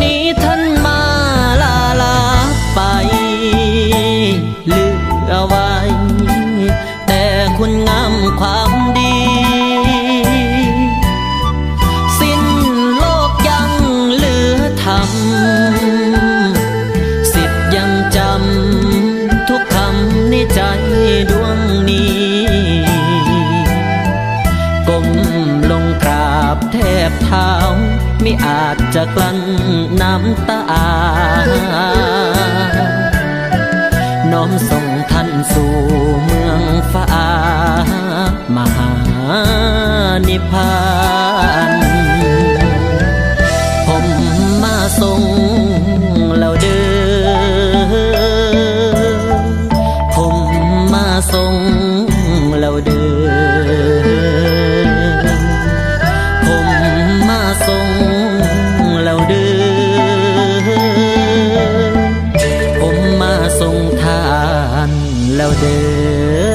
นี้ท่านมาลาไปเหลือไว้แต่คุณงามความดีสิ้นโลกยังเหลือธรรมสิทธิ์ยังจำทุกคำในใจดวงนี้ก้มลงกราบแทบเท้ามิอาจจะกลั้นน้ำตาน้อมส่งท่านสู่เมืองฟ้ามหานิพพานผมมาส่งแล้วเด้อผมมาส่งแล้วเด้อผมมาส่งแล้วเด้อผมมาส่งทานแล้วเด้อ